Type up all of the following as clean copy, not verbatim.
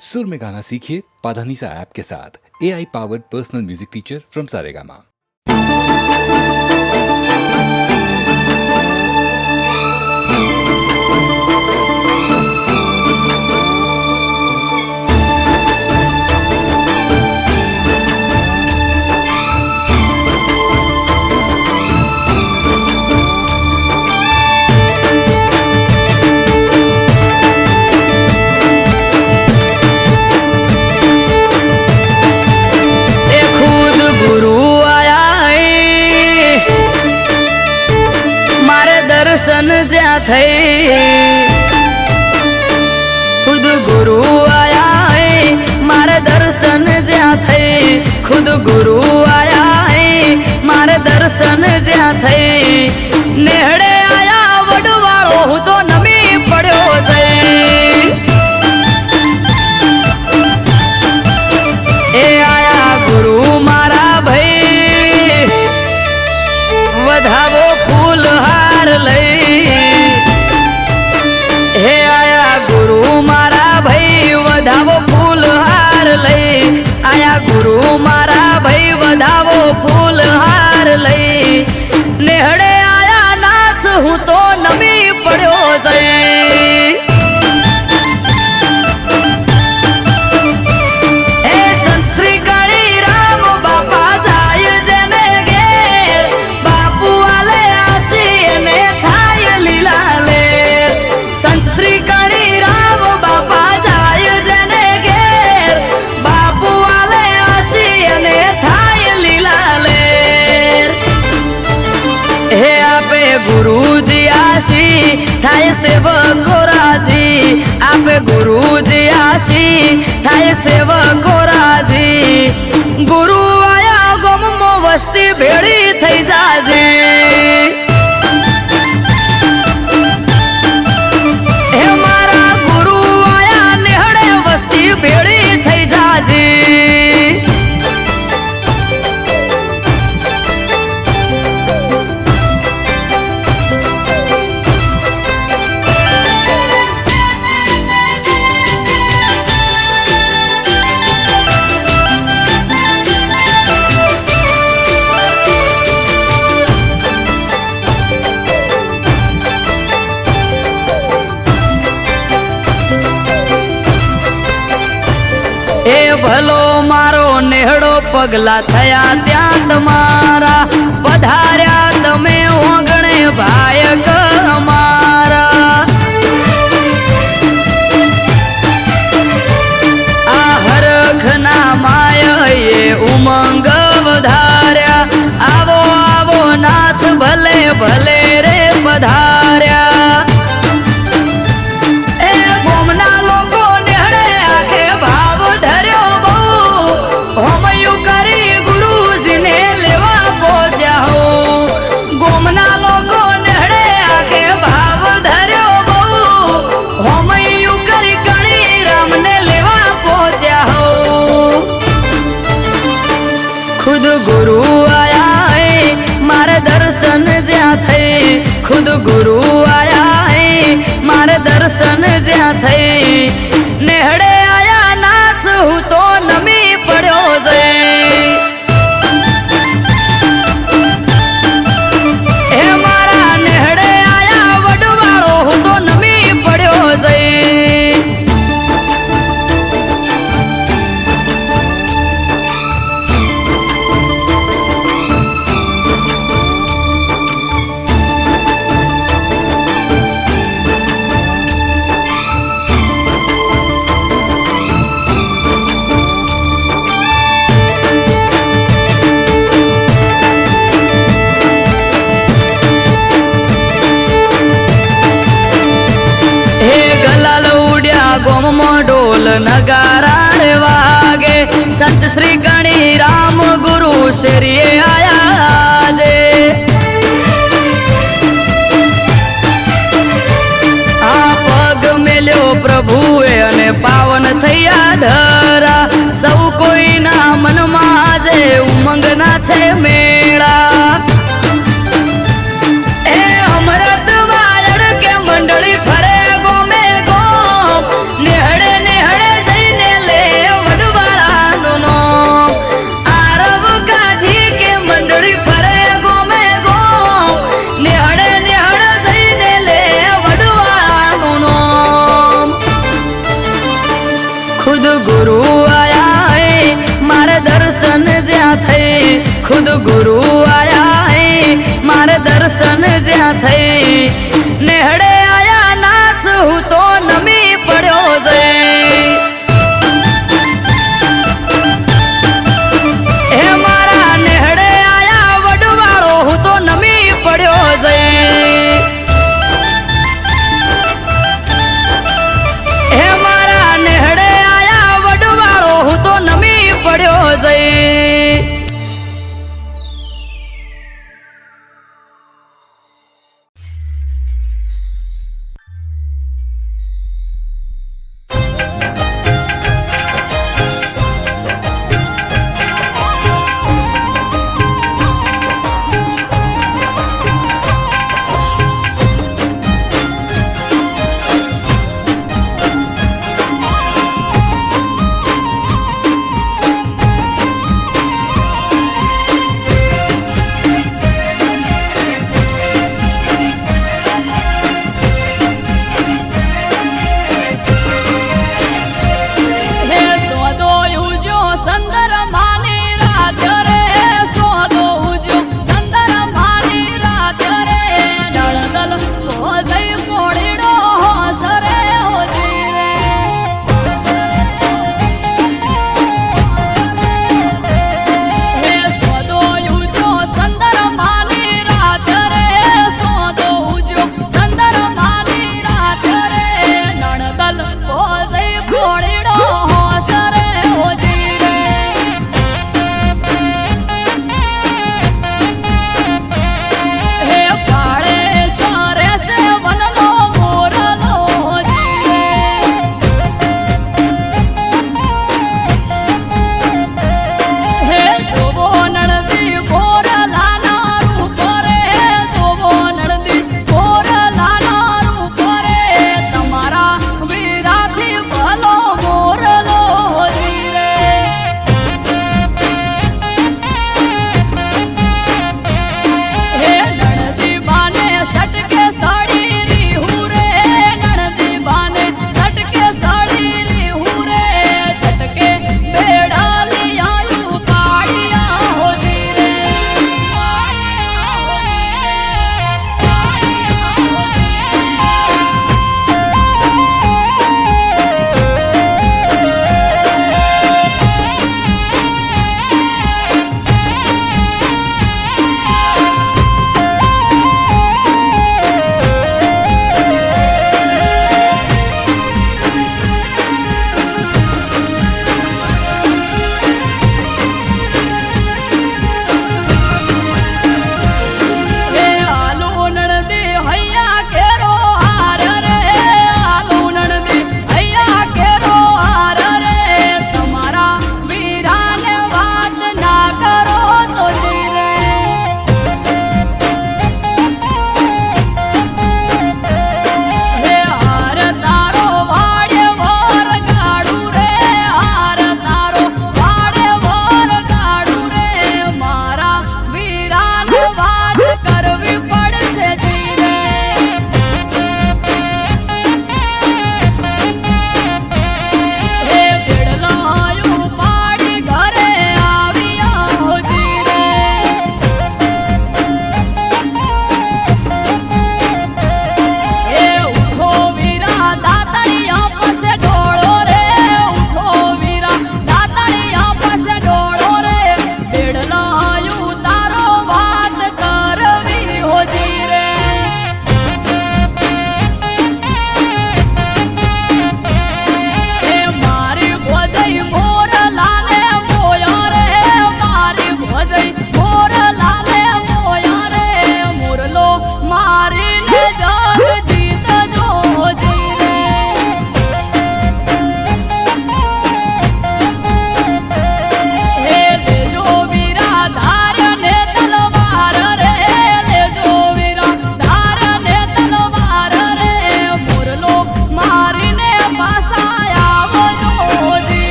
सुर में गाना सीखिए पाधानीसा ऐप के साथ। AI powered personal music teacher from Saregama. दर्शन ज्या थई खुद गुरु आया है मारे दर्शन ज्या थई खुद गुरु आया है मारे दर्शन ज्या थई नेहड़े आया वडवाळो हूँ तो नमी पड़ो जई ए आया गुरु मारा भाई वधावो फूल हार लई हे आया गुरु मारा भाई वधावो फूल हार लई आया गुरु मारा भाई वधावो फूल हार लई नेहड़े आया नाथ हूँ तो नमी पड़ो जई ए संत श्री काली राम बापा जाय जने घेर बापू आले आशी ने थाय लीला ले संत श्री काली राम बापा जाय जने घेर बापू आले आशी ने थाय लीला ले हे आपे गुरुजी आशी थाय सेवको राजी आपे गुरुजी आशी थाय सेवको राजी गुरु आया गमो वस्ती भेड़ी थई जाजे हे मारा गुरु आया नेहड़े वस्ती भेड़ी थई जाजे ए भलो मारो नेहड़ो पगला थया त्या तमारा पधार्या तमे ओगणे भायक हमारा आ हरखना माय ये उमंग वधार्या आवो आवो नाथ भले भले रे पधार्या ए गोमना लोगो नेहड़े आखे भाव धर्यो बहु हमयु करी गुरुजी ने लेवा पहुंचा हो गोमना लोगो नेहड़े आखे भाव धर्यो बहु हमयु करी कणी राम ने लेवा पहुंचा हो खुद गुरु आया है मारे दर्शन ज्या थई खुद गुरु आया है मारे दर्शन ज्या थई नेहड़े आया नाथ हूँ तो नमी पड़ो जई हे मारा नेहड़े आया वडवाळो हूँ तो नमी पड़ो जई गोमो ढोल नगारा रे वागे संत श्री कणी राम गुरु श्री आया जे आ पग मेल्यो प्रभुए अने पावन थया धरा सौ कोई ना मन माजे उमंग ना छे मेळा ए अमृत वायड़ के मंडली फरे गोमे गोम नेहड़े नेहड़े जईने खुद गुरु आया है मारे दर्शन ज्या थे खुद गुरु आया है मारे दर्शन ज्या थे नेहड़े आया नाच हूँ तो नमी पड़ो जे हे मारा नेहड़े आया वडवाड़ो हूँ तो नमी पड़ो जे हे मारा नेहड़े आया वडवाड़ो हूँ तो नमी पड़ो जे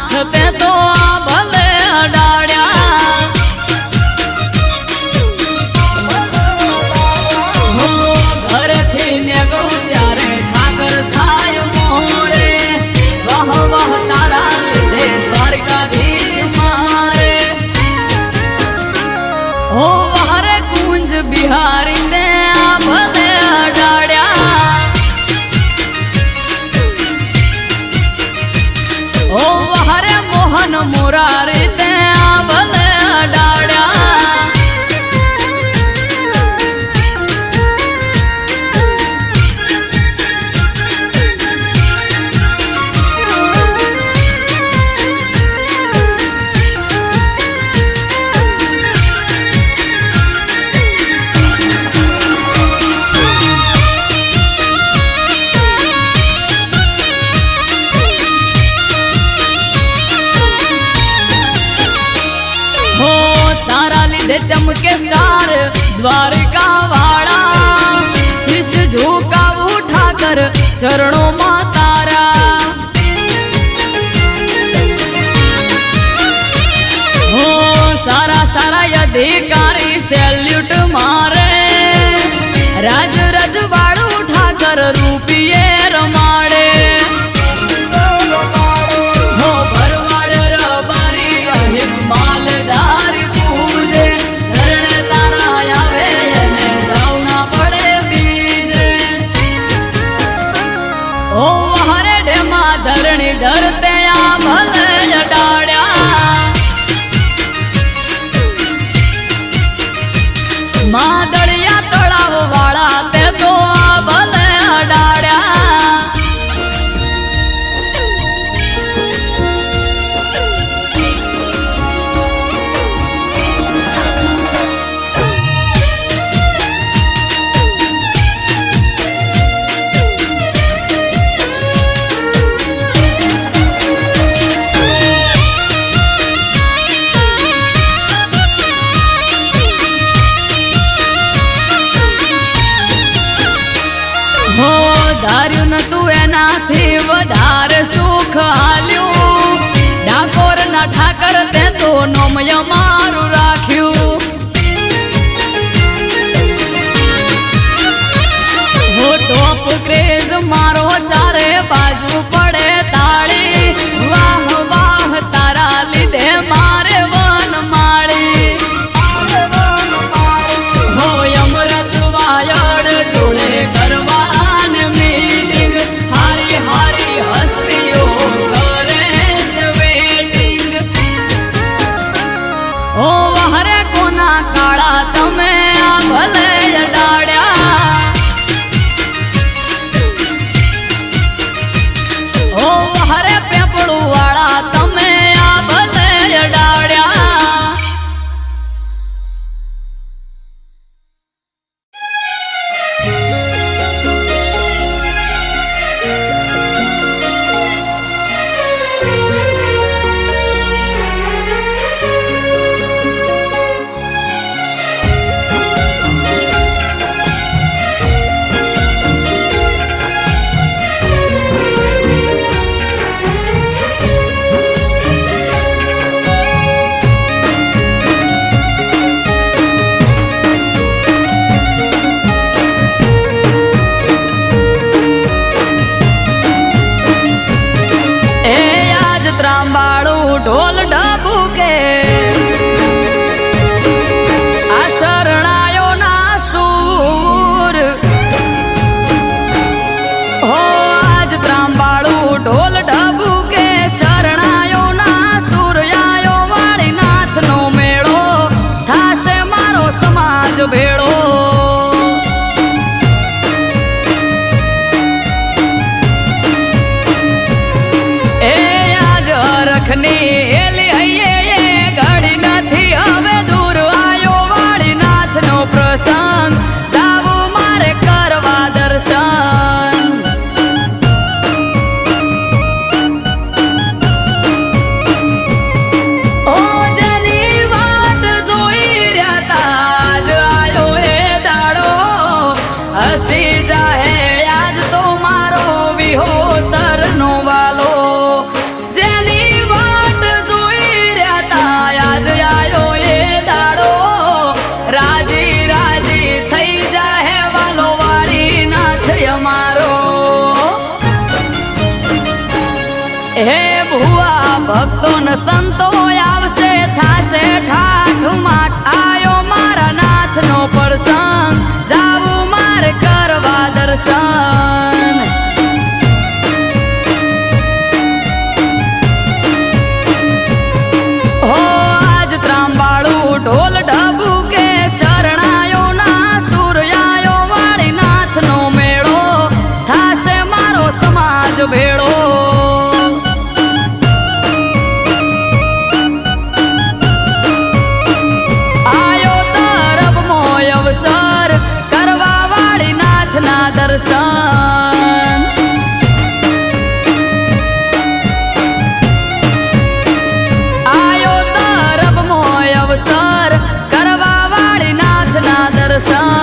નાથ તે તો ભલે અડાડ્યા ઘરેથી નીકળું ત્યારે ઠાકર થાય મોરે વહ વહ તારા લીધે દ્વારકાધીશ મારે હો વહરે કુંજ બિહારી ને ભલે અડાડ્યા ઓ વહરે મોહન મોરારી તે ભલે અડાડ્યા चमके स्टार द्वारका वाला शीश झुका उठाकर चरणों में तारा हो सारा सारा अधिकारी सैल्यूट मारे राज रजवाड़ उठाकर रूपिये रमाड़े हो भरवाड़ रबारी अहिम मालदार ओ हरे डेमा धरणी धरते भले अडाड्या मादड़िया तड़ाव वाला ते तो भले अडाड्या धार्यु न तू एनाथी वधारे सुख हाल्यू डाकोर ना ठाकर ते तो नोमय मारू राख्यू हो टॉप क्रेज मारो चारे बाजू पड़े ताड़ी वाह वाह तारा लीधे मारे वन माड़ी हो अमृत वायड़ जोड़े करवा ओ हरे कोना काड़ा तमे भले अडाड्या ओ हरे पेपड़ू वाला तमे भले अडाड्या ढोल ढबू के आ शरणायो ना सूर हो आज त्रांबाड़ू ढोल ढबू के शरणायो ना सूर आयो वाली नाथ नो मेड़ो थासे मारो समाज भेड़ो रखनी एली हइये घड़ी નથી હવે દૂર આયો વાળીનાથ નો પ્રસંગ જાવું મારે કરવા દર્શન ઓ જેની વાટ જોઈ રહ્યા તા આજ આયો હે દાડો હસી જાહે આજ તો મારો વિહોતર નો વાલો જેની વાત ભુવા ભક્તો ને સંતો આવશે થાશે ઠાઠ માઠ આયો મારા નાથ નો પ્રસંગ જાવું મારે કરવા દર્શન હો આજ ત્રાંબાળું ઢોલ ઢબુ કે શરણાયો ના સૂર્યાયો વાળી નાથ નો મેળો થાશે મારો સમાજ ભેળો અવસર કરવા વાળી નાથના દર્શન આયો તરફમો અવસર કરવા વાળી નાથના દર્શન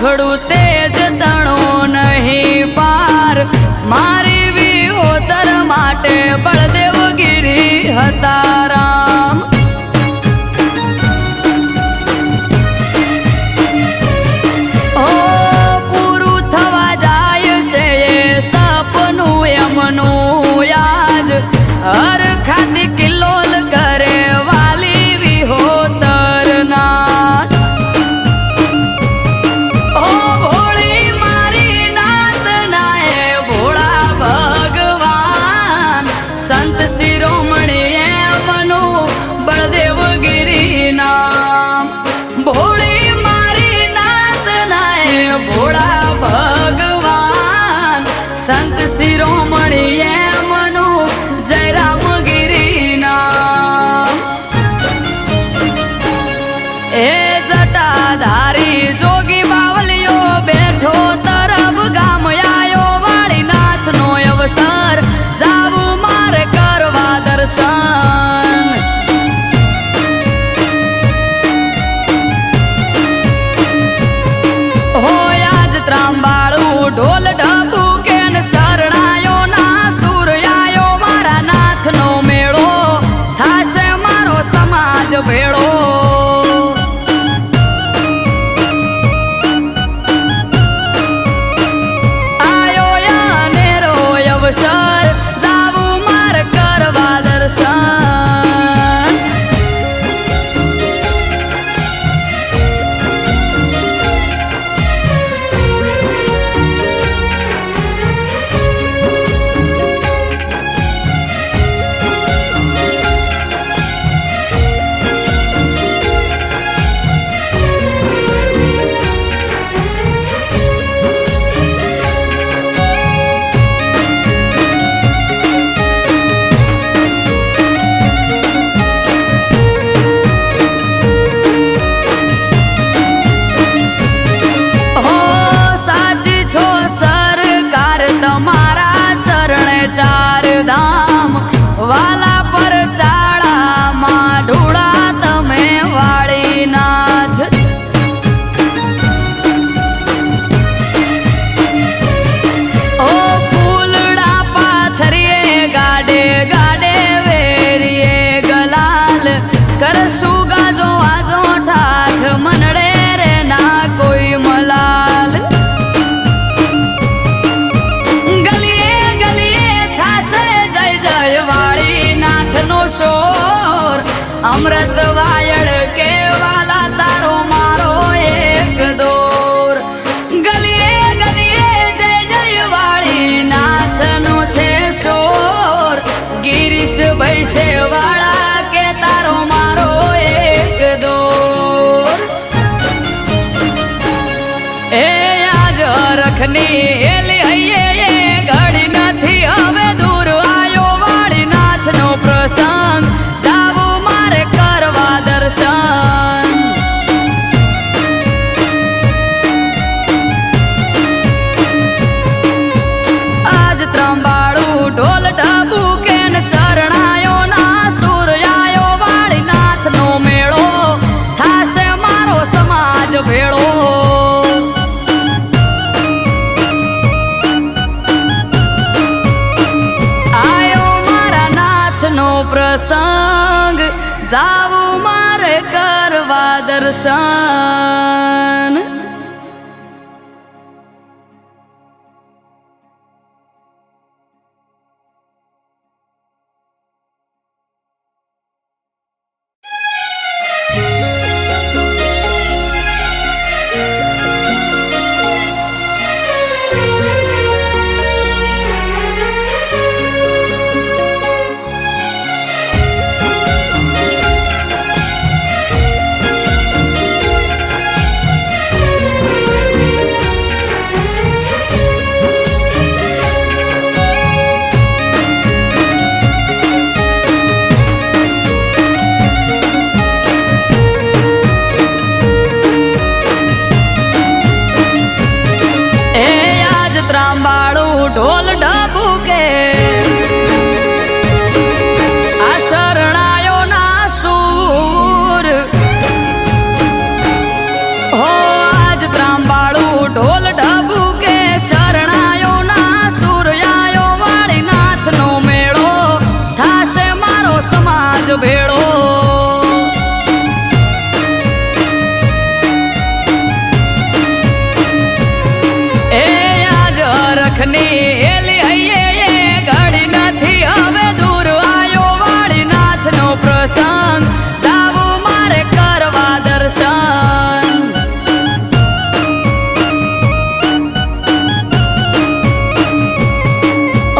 મુખડું તેજ તણો નહીં પાર મારી વિહોતર માટે બળદેવગીરી હતા રામ ઓ પૂરું થવા જાય છે એ સપનું એમનું યાદ હર ખાતી કિલ્લોલ કરે વાલી વિહોતર નાથ શિરોમણી એમનું બળદેવગીરી નામ ભોળી મારી નાથ નાય ભોળા ભગવાન સંત શિરોમણી એમનું જયરામગીરી નામ એ જટાધારી જોગી બાવલિયો બેઠો તરફ ગામ આયો વાળી નાથ નો અવસર જાવું મારે કરવા દર્શન હોય આજ ત્રાંબાળું ઢોલ ઢબુ કે શરણાયો ના સૂર્યાયો મારા નાથ નો મેળો થાશે મારો સમાજ ભેળો અવસર જાવું મારે કરવા દર્શન ચાર ધામ વાલા પર ચાળામાં ઢોળા તમે વાળીનાથ ઓ ફૂલડા પાથરીએ ગાડે ગાડે વેરીએ ગલાલ કરશું ગાજો આજો ઠાઠ મનડે રે ના કોઈ મલાલ અમૃત વાયડ કે વાલા તારો મારો એક દોર ગલીએ ગલીએ જય જય વાળી નાથ નો છે શોર ગિરીશ ભૈસે વાળા કે તારો મારો એક દોર એ આજ રખની એલી હૈયે ઘડી નથી હવે દૂર આયો વાળી નાથ નો પ્રસંગ જાવું મારે કરવા દર્શન જાવું મારે કરવા દર્શન. ઢોલ ઢબુકે આ શરણાયો ના સૂર હો આજ ત્રાંબાળું ઢોલ ઢબુકે શરણાયો ના સૂર આયો વાળી નાથ નો મેળો થાશે મારો સમાજ ભેળો. એલી હૈયે ઘડી નથી હવે દૂર આયો વાળી નાથ નો પ્રસંગ જાવું મારે કરવા દર્શન.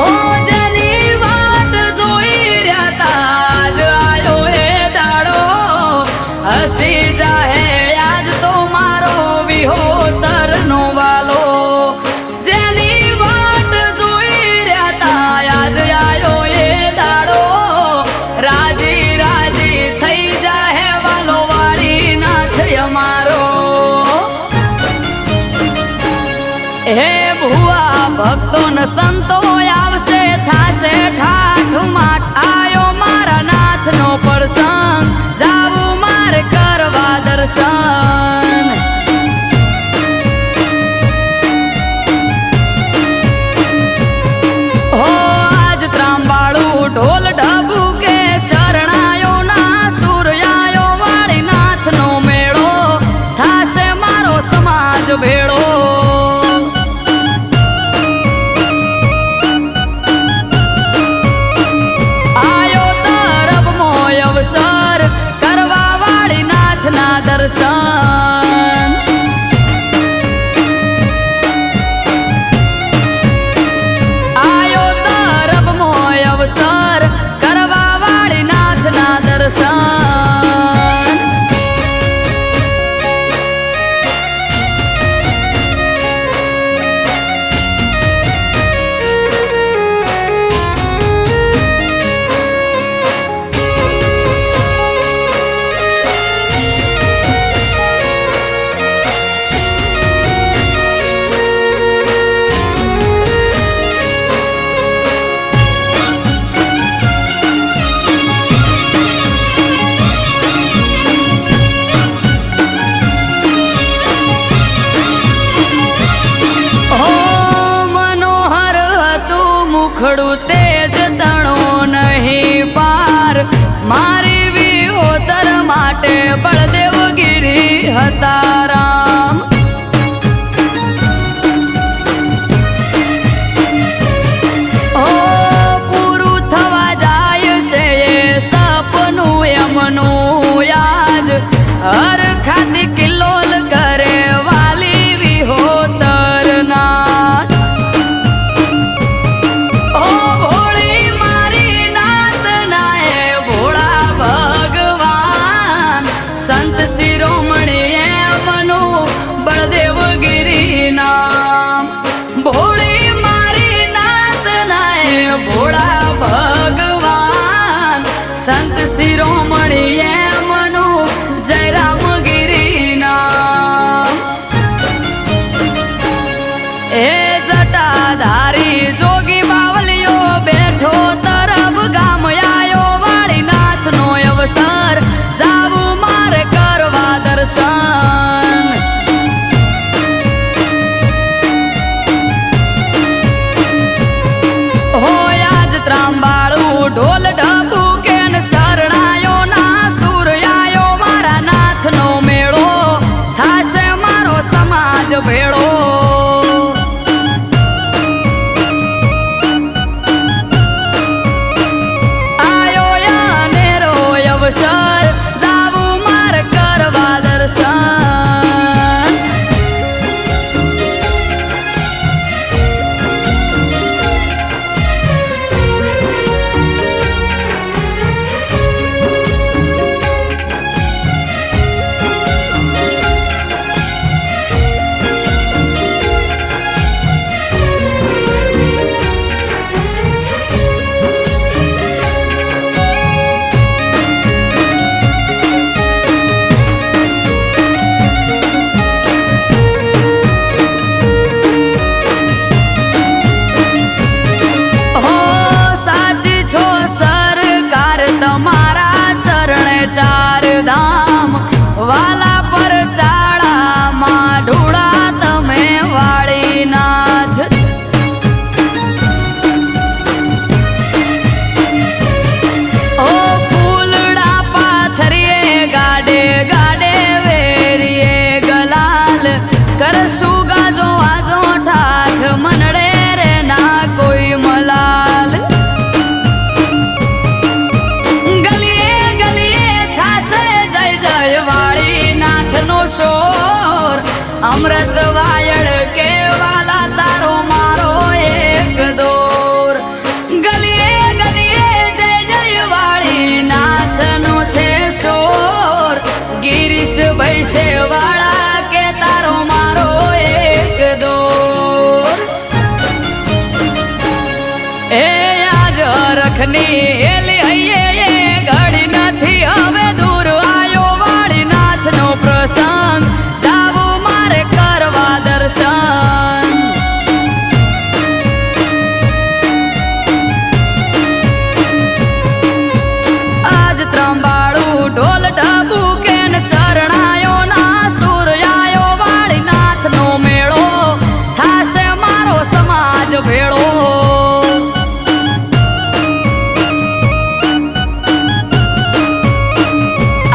ઓ જેની વાટ જોઈ રહ્યા તા આજ આયો એ દાડો હસી જાહે આજ તો મારો વિહોતર નો વાલો. હે ભુવા ભક્તો ન સંતો આવશે થાશે ઠાઠ માઠ આયો મારા નાથ નો પ્રસંગ જાવું મારે કરવા દર્શન. હો આજ ત્રાંબાળું ઢોલ ઢબુકે શરણાયો ના સૂર આયો વાળી નાથ નો મેળો થાશે મારો સમાજ ભેળો. કરવા વાળી નાથ ના દર્શન આયો તરફ મોય અવસર કરવા વાળી નાથ ના દર્શન. મુખડું તેજ તણો નહીં પાર મારી વિહોતર માટે બળદેવગીરી હતા રામ. ઓ પૂરું થવા જાય છે એ સપનું એમનું યાદ હર ખાતી કિલ્લોલ કરે વાલી વિહોતર નાથ. સંત શિરોમણી એમનું બળદેવગીરી નામ ભોળી મારી નાથ નાય ભોળા ભગવાન સંત શિરોમણી એમનું જયરામગીરી નામ. એ જટાધારી જોગી બાવલીઓ બેઠો તરફ ગામ આયો વાળી નાથ નો અવસર જાવું મારે કરવા દર્શન. હોય આજ ત્રાંબાળું ઢોલ ઢબુકે શરણાયો ભેળો આયો યાનેરો અવસર જાવું મારે કરવા દર્શન ચાર ધામ વાલા પર ચાળામાં ઢોળા તમે વાળીનાથ ઓ ફૂલડા પાથરીએ ગાડે ગાડે વેરીએ ગલાલ કરશું ગાજો વાજો ઠાઠ મનડે રે ના કોઈ મલાલ અમૃત વાયડ કેવાલા તારો મારો એક દોર ગલીએ ગલીએ જય જય વાળી નાથનો છે શોર ગિરીશ ભૈસે વાળા કે તારો મારો એક દોર એ આજ રખની એલી હૈયે ઘડી નથી હવે દૂર આયો વાળી નાથનો પ્રસંગ દર્શન આજ ત્રંબાળું ઢોલ ઢબુ કેન શરણાયો ના સૂર્યાયો વાળી નાથનો મેળો થાશે મારો સમાજ ભેળો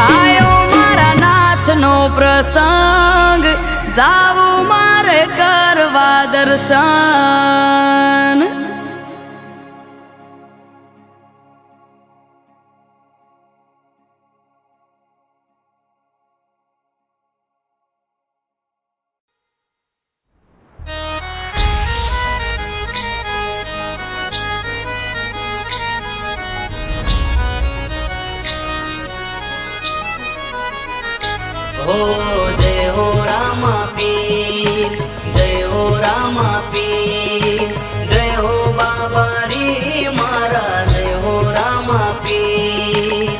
આયો મારા નાથનો પ્રસંગ જાવું મારે કરવા દર્શન हो जय हो रामा पीर जय हो रामा पीर जय हो बाबा री मारा जय हो रामा पीर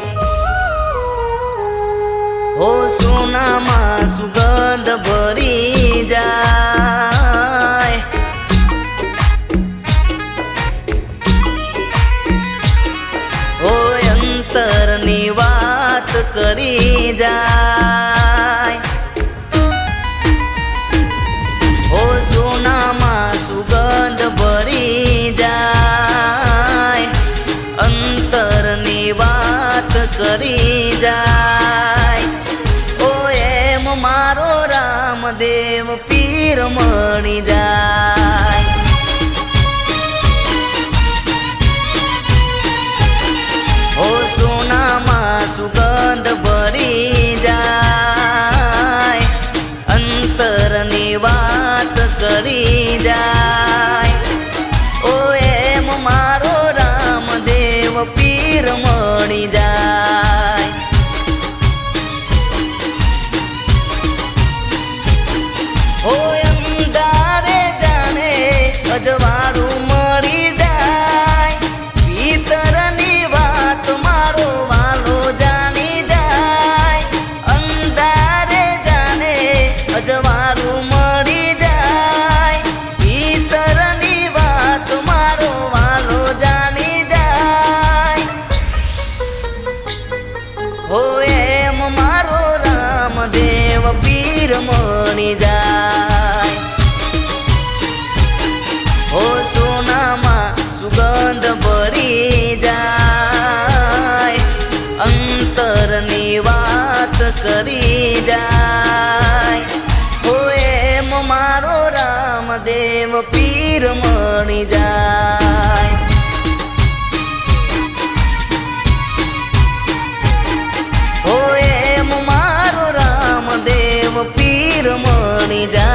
हो सोना मा सुगंध भरी जाय हो अंतर नी वात करी जाय हो सोनाમાં સુગંધ ભરી જાય અંતરની વાત કરી જાય ઓ એમ મારો રામદેવ પીર મળી જાય हो सोनामा सुगंध भरी जाय अंतरनी वात करी जाय ओ एम मारो रामदेव पीर मળી जाय हो अंधारे जाने રામદેવ પીર મળી જાય. ઓ એમ મારો રામદેવ પીર મળી જાય.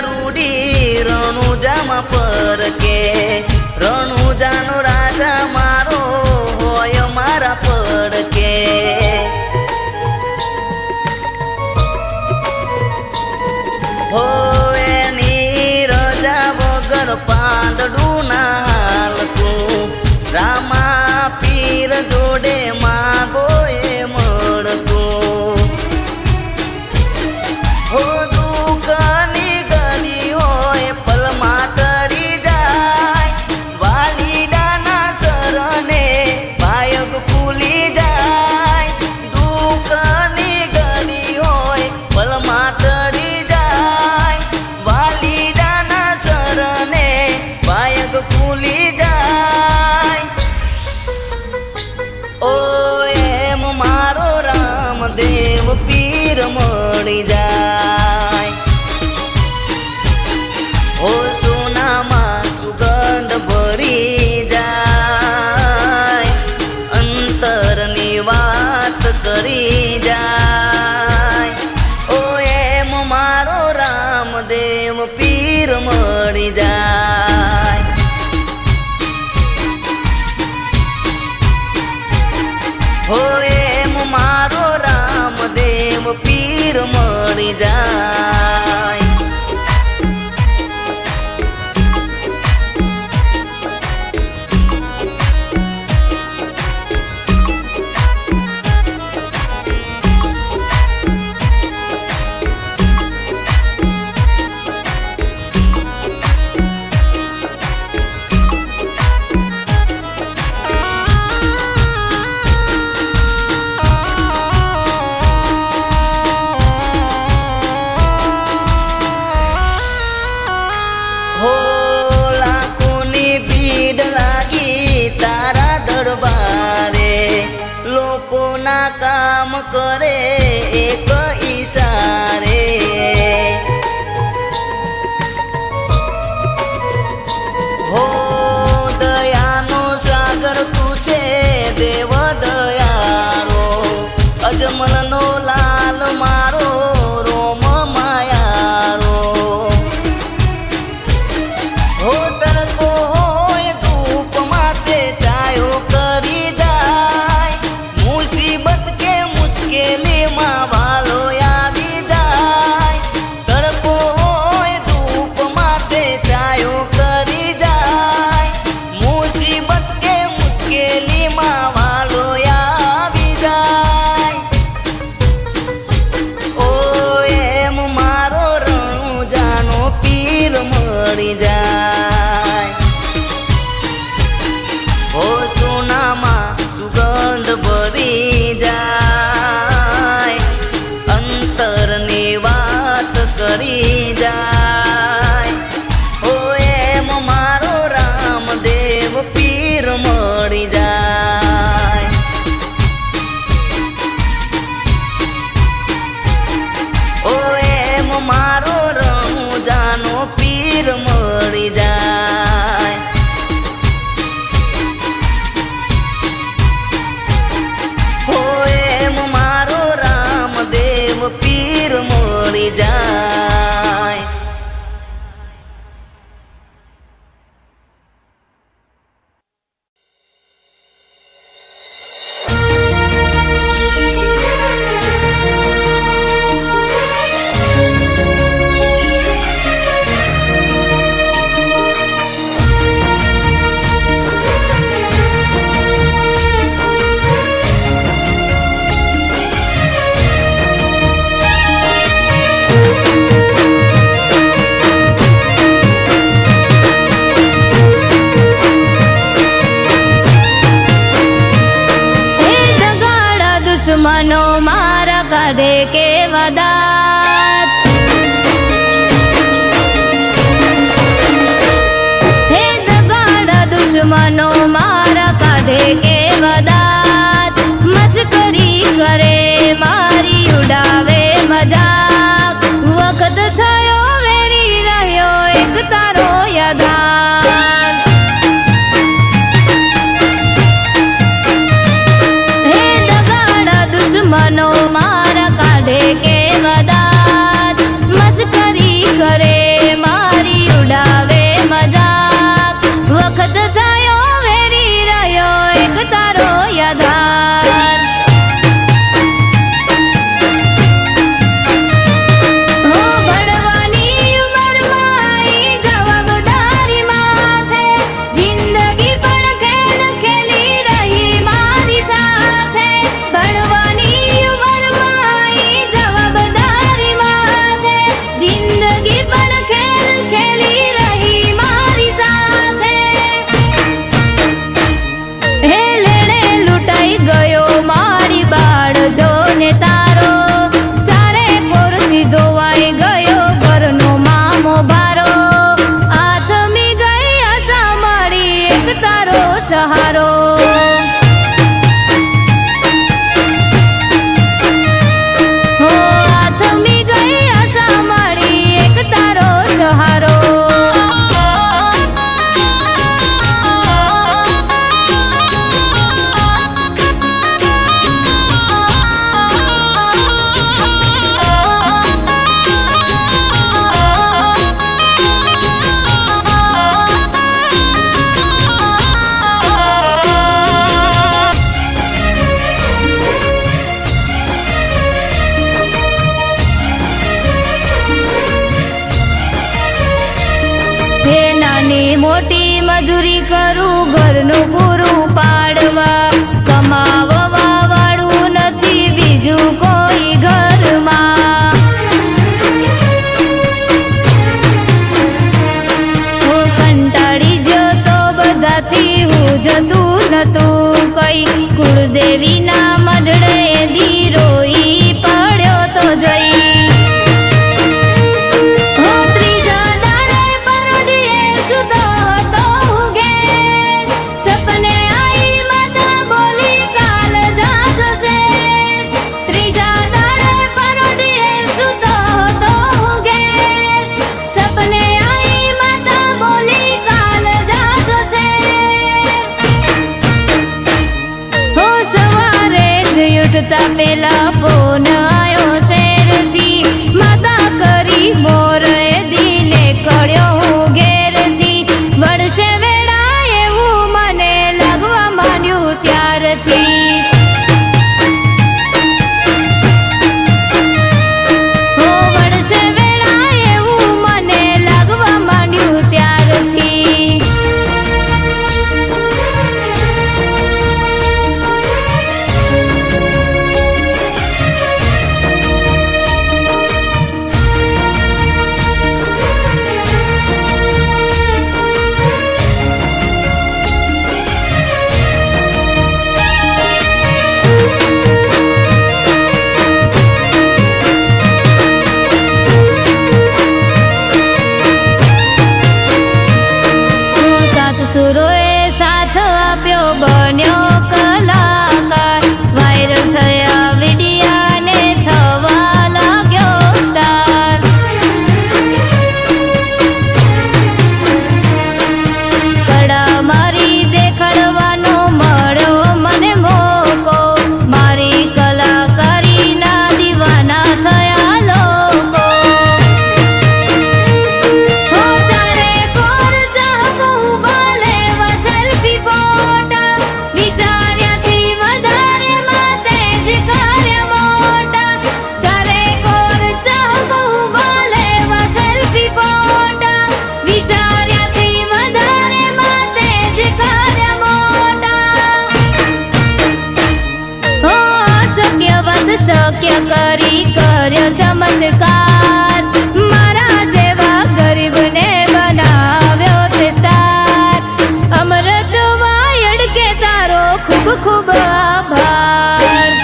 રૂડી રણુજામાં પરકે રણુજાનો રાજા મારો હોય મારા પડકે. હો એની રજા વગર પાંદડું ના હાલતું રામા પીર જોડે માગો એ મળતું. હો દુકાની ગલી હોય પલમાં તરી જાય વાલીડાના શરણે બાયક ફૂલી જાય. દુકાની ગલી હોય પલમાં તરી જાય વાલીડાના શરણે બાયક ફૂલી જાય. ઓ એમ મારો રામદેવ પીર મળી જાય. ઓ સોનામાં સુગંધ ભરી જાય અંતરની વાત કરી જાય. ઓ એમ મારો રામદેવ પીર મળી જાય. હો એમ મારો રામદેવ પીર મળી જાય. હો લાખોની ભીડ લાગી તારા દરબારે લોકોના કામ કરે એક ઈશારે. હો દયાનો સાગર તું છે દેવ દયાળો અજમલનો લાલ મારો રોમ માયારો. હો તડકો હોય ધૂપ માથે છાયો કરી જાય મુસીબત કે મુશ્કેલીમાં દુશ્મનો મારા કાઢે કેવા દાત. હે દગાડા દુશ્મનો મારા કાઢે કેવા દાત. મશ્કરી કરે મારી ઉડાવે મજાક. વખત થયો વેરી રહ્યો એક તારો યાદાર. હે દગાડા દુશ્મનો મારા કાઢે કેવા દાત. મશ્કરી કરે મારી ઉડાવે મજાક. વખત થયો વેરી રહ્યો એક તારો યાદાર. હો ભણવાની ઉંમરમાં આઈ જવાબદારી માથે. જિંદગી પણ ખેલ ખેલી રહી મારી સાથે. ભણવાની ઉંમરમાં આઈ જવાબદારી માથે. જિંદગી પણ ખેલ ખેલી રહી મારી સાથે. હે લેણે લૂંટાઈ ગયો મારી બાળ જોને તારો. ચારે કોરથી ધોવાઈ ગયો ઘરનો મામો ભારો. આથમી ગઈ આશા મારી એક તારો સહારો. હો આથમી ગઈ આશા મારી એક તારો સહારો. હે નાની મોટી મજૂરી કરું ઘરનું પૂરું પાડવા. કમાવવા વાળું નથી બીજું કોઈ ઘરમાં. હું કંટાળી જતો બધાથી હું જતું નતું કઈ. કુળદેવીના મઢડે દી રોઈ પડ્યો તો જઈ. હો ત્રીજા દાડે પરોઢીએ સૂતો હતો હું ઘેર. સપને આઈ માતા બોલી કાલ જાજો છે. ત્રીજા દાડે પરોઢીએ સૂતો હતો હું ઘેર. સપને આઈ માતા બોલી કાલ જાજો છે. હો સવારે જ ઉઠતા પેલા ફોન આયો શેરથી. માતા કરી મોર એ દીને કળ્યો હું ઘેરથી. વળશે વેળા એવું મને લાગવા માંડ્યું ત્યારથી. હો વળશે વેળા એવું મને લાગવા માંડ્યું ત્યારથી. સાત સુરોએ સાથ આપ્યો બન્યો કલાકાર. વાયરલ થયા વિડિયાને થવા લાગ્યો સ્ટાર. કડા મારી દેખાડવાનો મળ્યો મને મોકો. મારી કલાકારીના દીવાના થયા લોકો. હો તારે કોર ચાહકો ઉભા લેવા સેલ્ફી ફોટા. વિચાર્યાથી વધારે માતે જ કાર્ય મોટા. તારે કોર ચાહકો ઉભા લેવા સેલ્ફી ફોટા. વિચાર્યાથી વધારે માતે જ કાર્ય મોટા. હો અશક્ય વદ શક્ય કરી કર્યો ચમત્કાર. મારા જેવા ગરીબને બનાવ્યો તે સ્ટાર. અમૃત વાયડ કે તારો ખૂબ ખૂબ આભાર.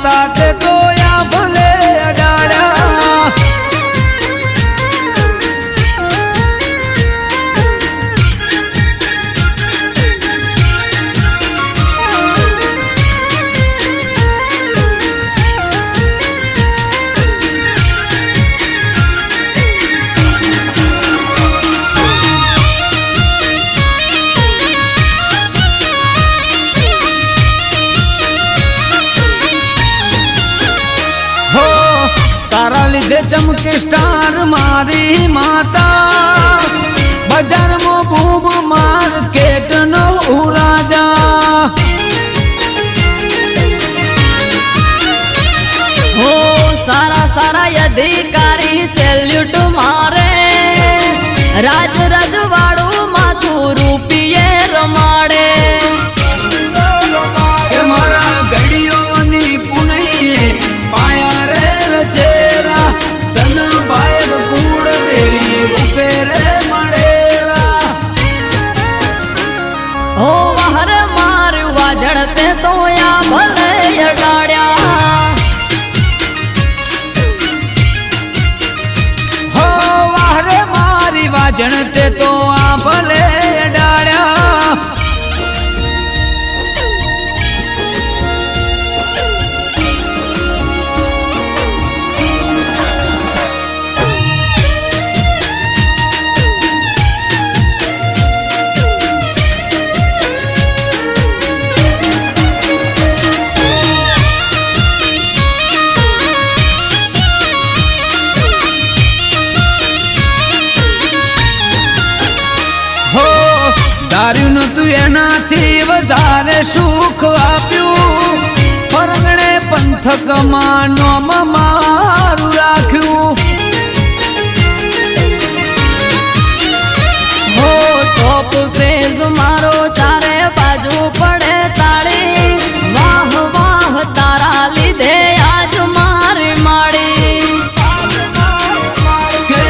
માતા તે તો યા ભલે અડાડ્યા તારા લીધે ચમકે સ્ટાર મારી માતા બજારમાં બૂમ માર્કેટ નો રાજા હો સારા સારા અધિકારી સેલ્યુટ મારે રાજ રજવાડું માથું રૂપિયે રમાડે કે મારા ગડીઓની પુનૈયે પાયા રે રચેરા તન બાયર કુળ દેવી રૂપે રે મળેલા હો વહર માર્યું વાજણ તે તો યા ભલે અડાડ્યા હો વારે મારી વાજણ તે તો આ ભલે ડાળ્યા ધાર્યું નતું એનાથી વધારે સુખ આપ્યું પરગણે પંથકમાં નોમ મારું રાખ્યું હો ટોપ ક્રેઝ મારો ચારે બાજુ પડે તાળી વાહ વાહ તારા લીધે આજ મારી માડી કે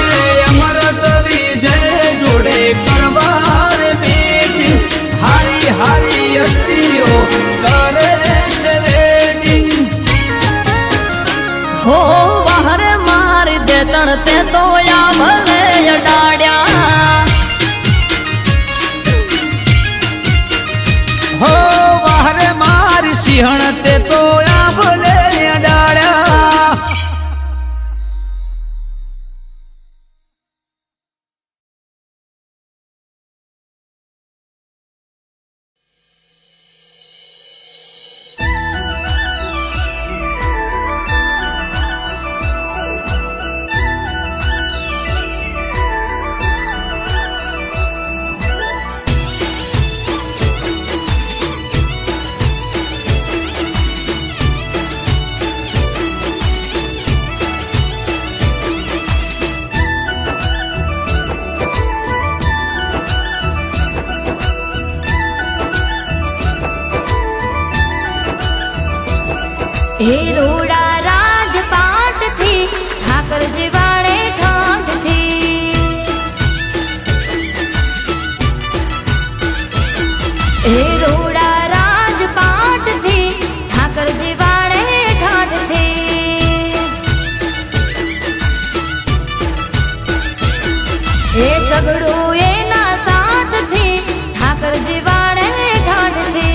અમરત વિજય જોડે કરવાર બેટી હારી હારી અસ્તીઓ કરે છે વેટિંગ હો બહાર મારી દે તણ તે તો યા ભલે અડાડ્યા હો વારે મારી સિંહણ તે તો આ ભલે અડાડ્યા હે રોડા રાજપાટ થી ઠાકરજી વાળે ઠાઠ થી હે રોડા રાજપાટ થી ઠાકરજી વાળે ઠાઠ થી હે સગડું એના સાથ થી ઠાકરજી વાળે ઠાઠ થી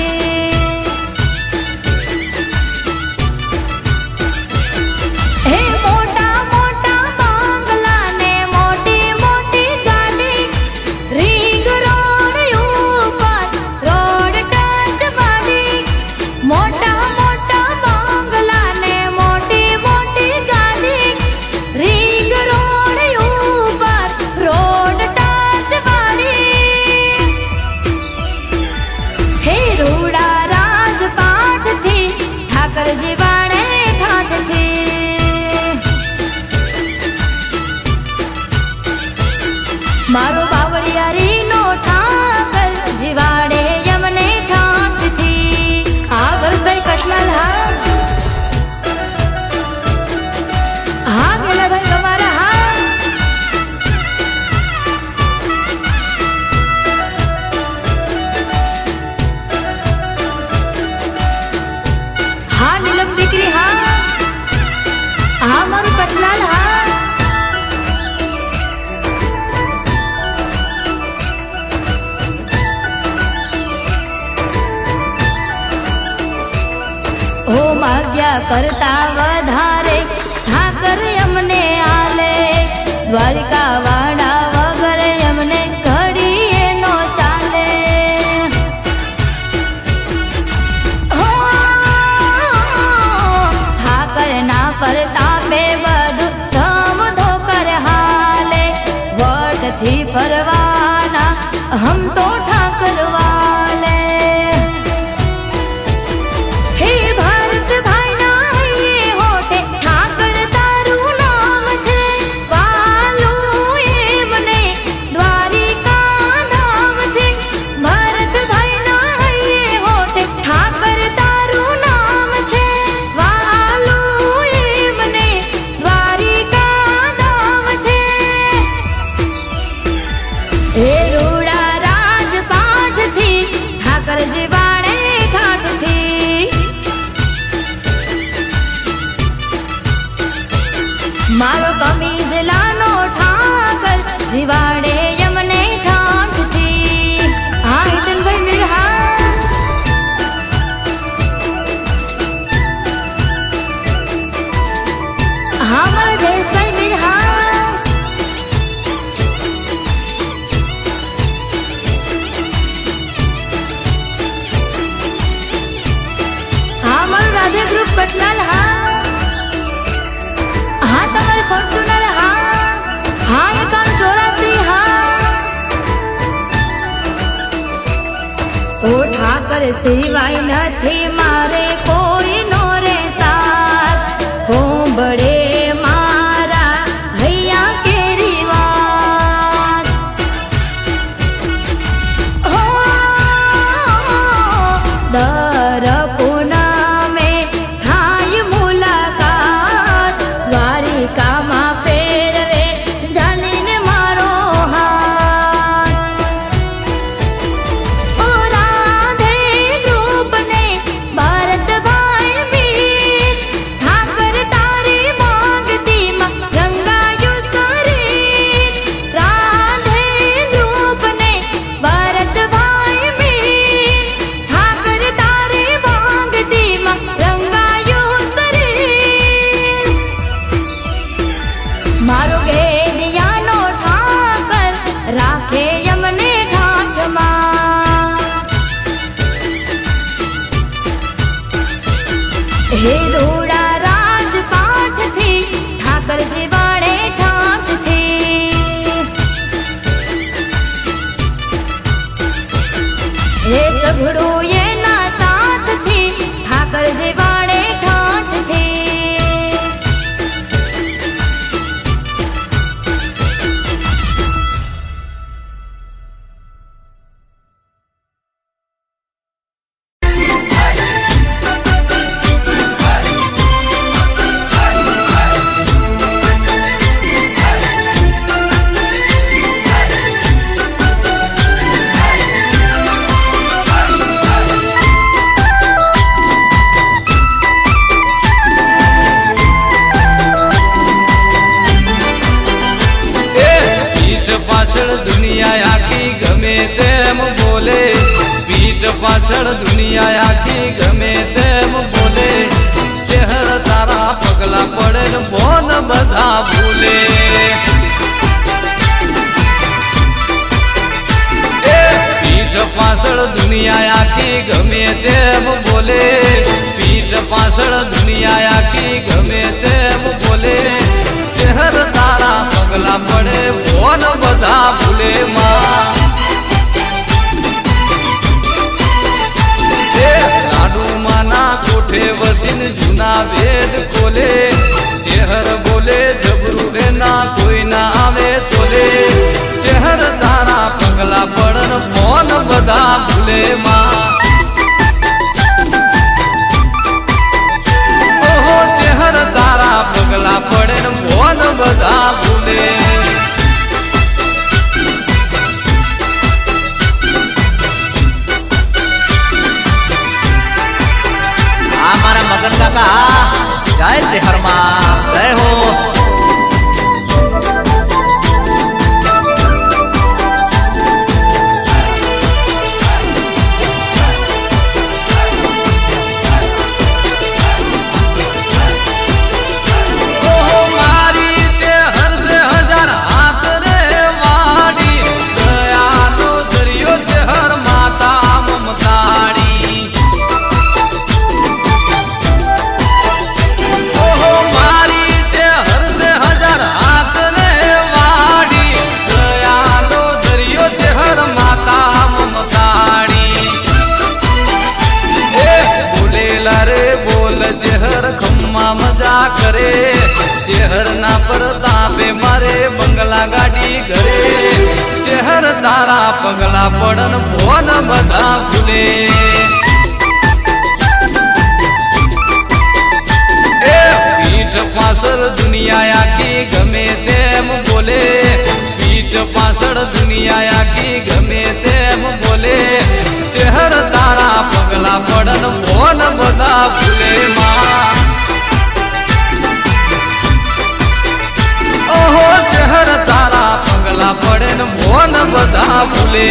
હે મોટા મોટા બંગલા ને મોટી મોટી ગાડી રીંગ રોડ ઉપર રોડ ટચ વાળી મોટા મોટા બંગલા ને મોટી મોટી ગાડી રીંગ રોડ ઉપર રોડ ટચ વાળી હે રોડા રાજપાટ થી ઠાકરજી વાળે ઠાઠ થી મારો બાવળિયારી નો ઠાકર જીવાડે યમને ઠાઠ થી આગળ ભાઈ કટલાલ હા ગેલા ભાઈ તમારા હા નીલમ ભાગ્યા કરતા વધારે ઠાકર અમને આલે. દ્વારિકા વાડા વગર અમને ઘડીએ નો ચાલે. હો, ઠાકર ના પરતાપે બધું ધમધો કર હાલે. વટથી ફરવાના હમ તો ઠાકર વાલે. હે ભારત ભાઈ ના હૈયે હોઠે ઠાકર તારું નામ છે. વાલું એમને દ્વારિકા ધામ છે. ભારત ભાઈ ના હૈયે હોઠે ઠાકર તારું નામ છે. વાલું એમને દ્વારિકા ધામ છે. હે રૂડા રાજપાઠથી ઠાકરજી વાળે ઠાઠથી. મારો કમીજ લાનો ઠાકર જીવાડે યમને ઠાઠથી. હા હિતનભાઈ મિરહા. હા મારા જયેશભાઈ મિરહા. હા મારું રાધે ગ્રુપ કટલાલ. હા હા તમારે ફોર્ચ્યુનર. હા હા 5184. હા ઓ ઠાકર સિવાય નથી મારે કોઈ નો રે સાથ. હું બડે મારા હૈયા કેરી વાત. હો દર પૂનમે થાય મુલાકાત. દ્વારિકામાં ફેરવે જાલીને મારો હાથ. ઓ રાધે ગ્રુપને ભરતભાઈ મીર ઠાકર તારી માંગતીમાં રંગાયું શરીર. રાધે ગ્રુપને ભરતભાઈ મીર ઠાકર તારી માંગતીમાં રંગાયું શરીર. મારો ઘેડિયાનો ઠાકર રાખે અમને ઠાઠમાં. હે રૂડા રાજપાઠથી ઠાકરજી વાળે ઠાઠથી. હે સઘળું એના સાથથી ઠાકરજી વાળે ઠાઠથી. દુનિયા આખી ગમે તેમ બોલે. પીઠ પાછળ દુનિયા આખી ગમે તેમ બોલે. ચહેર તારા પગલા પડે ને બોન બધા ભૂલે. પીઠ પાછળ દુનિયા આખી ગમે તેમ બોલે. પીઠ પાછળ દુનિયા આખી ગમે તેમ બોલે. ચહેર તારા પગલા પડે બોન બધા ભૂલે. માં લાડુમાના કોઠે વસીને જૂના વેદ ખોલે. ચહેર બોલે જબરું એના કોઈ ના આવે તોલે. ચહેર તારા પગલા પડન બોન બધા ભૂલે. માં ઓહો ચહેર તારા પગલા પડે ને બોન બધા ભૂલે. આ મારા મગન કાકા જય શહેરમાં જય હો. તાપે મારે બંગલા ગાડી ઘરે ચહેર તારા પગલા પડન ભોન બધા ભૂલે એ પીઠ પાછળ દુનિયા આખી ગમે તેમ બોલે પીઠ પાછળ દુનિયા આખી ગમે તેમ બોલે ચહેર તારા પગલા પડન ભોન બધા ભૂલે માં ઓહો ચહેર તારા પગલા પડે ને ભોન બધા ભૂલે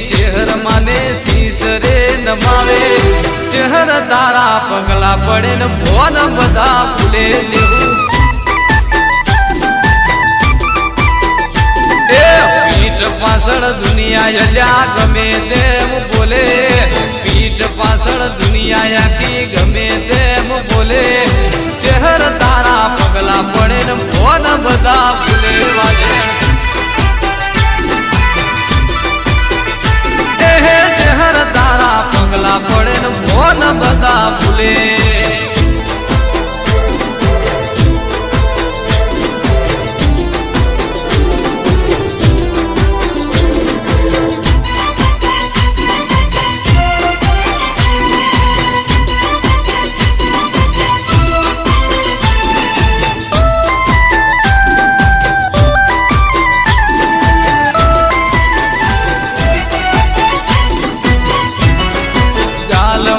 ચહેર માને શીશ રે નમાવે ચહેર તારા પગલા પડે ને ભોન બધા ભૂલે જેવું એ પીઠ પાછળ દુનિયા અલ્યા ગમે તેમ બોલે પીઠ પાછળ દુનિયા આખી ગમે તેમ બોલે ચહેર તારા પગલા પડે ને ભોન બધા ભૂલે વાજે ચહેર તારા પગલા પડે ને ભોન બધા ભૂલે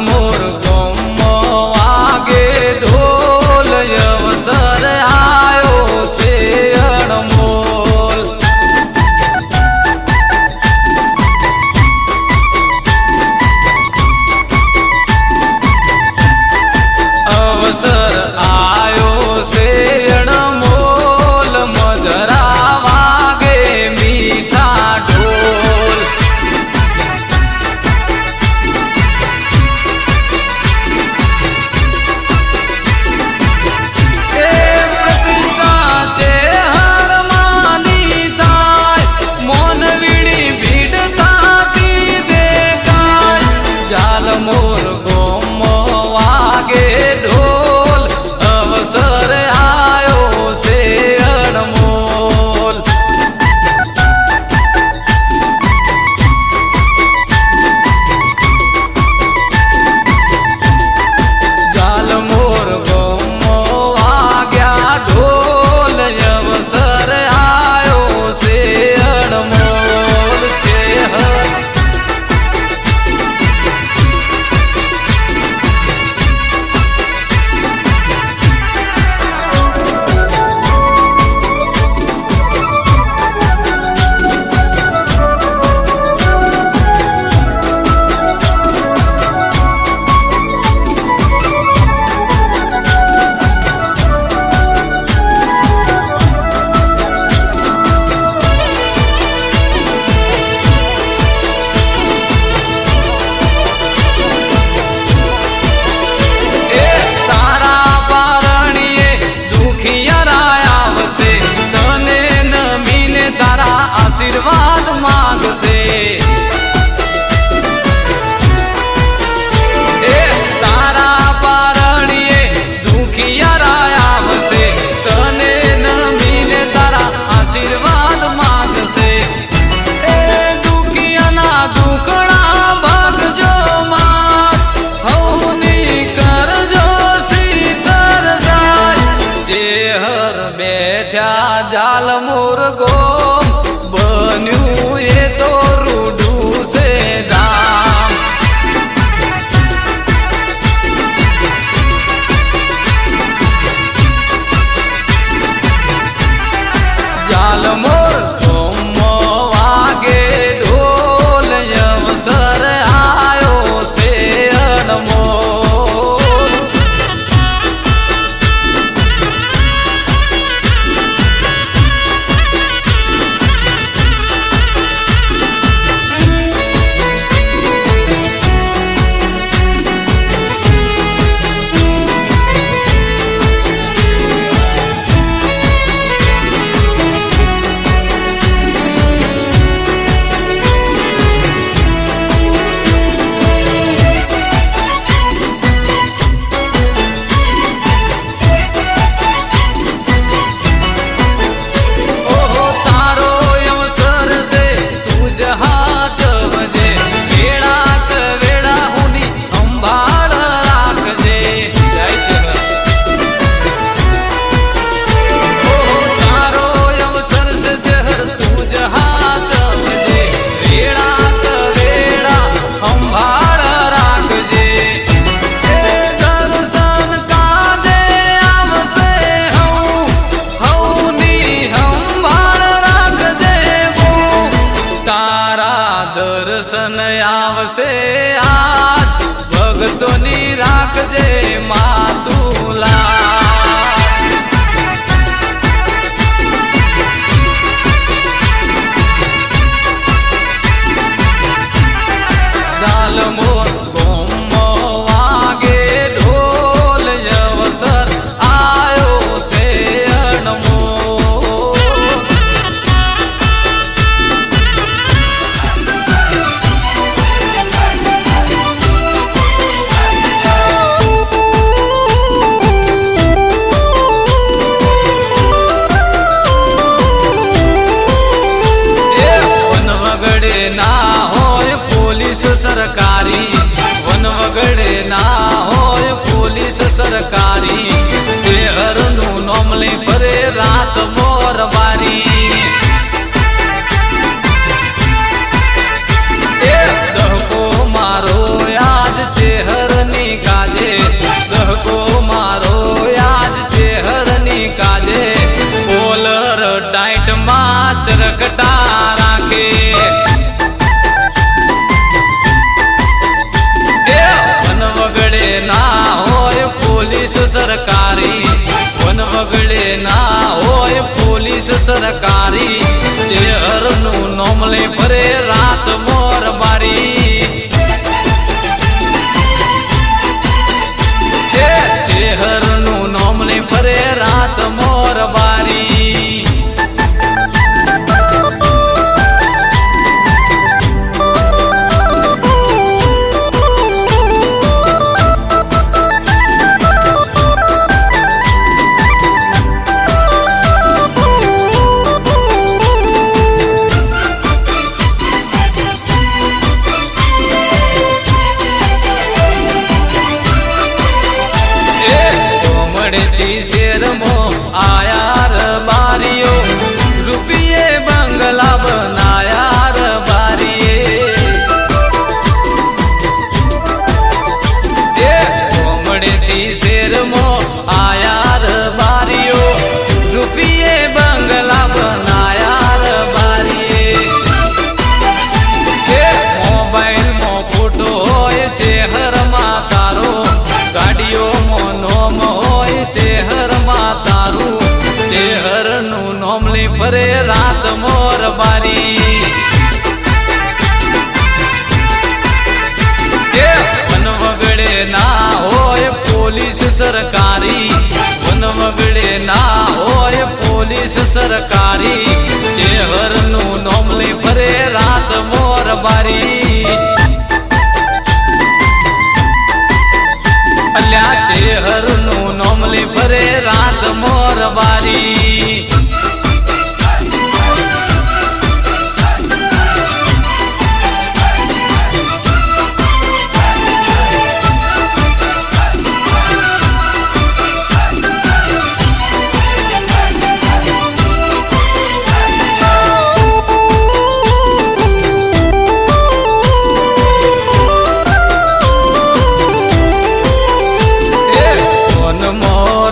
મોર સરકારી શહેરનું નોમ લઈ ફરે રાત મોરબારી એ દહકો મારો યાદ શહેરની કાજે દહકો મારો યાદ શહેરની કાજે કોલર ટાઈટમાં ચરકટા રાખે વન વગડે ના હોય પોલીસ સરકારી વન વગડે ના હોય પોલીસ સરકારી શહેરનું નોમ લે ફરે રાત મોરબારી શહેરનું નોમ લે ફરે રાત મોરબારી શેરમો આયાર બારીઓ રૂપિયે બંગલા બનાયાર બારીએ કોમડેથી શેરમો આયાર બારીઓ રૂપિયે બંગલા બનાયાર બારીએ મોબાઈલમાં ફોટો હોય શહેરમાં તારો ગાડીઓમાં નોમ હોય શહેરમાં તારું શહેરનું નોમ લે ફરે રાત મોરબારી વન વગડે ના હોય પોલીસ સરકારી વન વગડે ના હોય પોલીસ સરકારી શહેરનું નોમ લે ફરે રાત મોરબારી અલ્યા શહેરનું નોમ લે ફરે રાત મોરબારી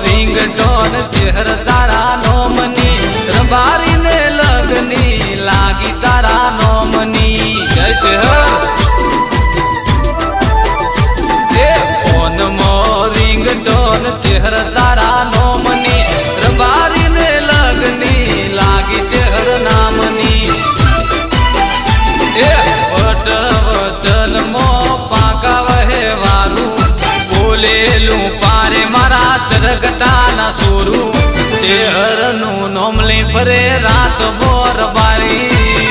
રિંગટોન ચહેર તારા નોમની રબારીને લગની લાગી તારા નોમની જય જય ફોનમો રિંગટોન ચહેર તારા નોમની રબારીને લગની લાગી ચહેર નામની એ વટ વચનમો પાકા વહેવાનું બોલેલું પારે મારા ચરગટાના સોરું શહેરનું નોમ લે ફરે રાત મોરબારી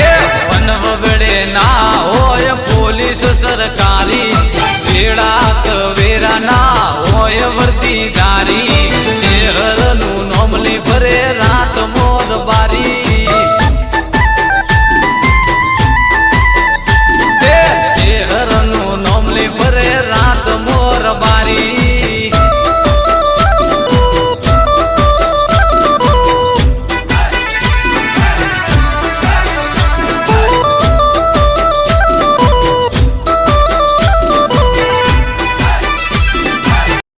એ વન વગડે ના હોય પોલીસ સરકારી વેડા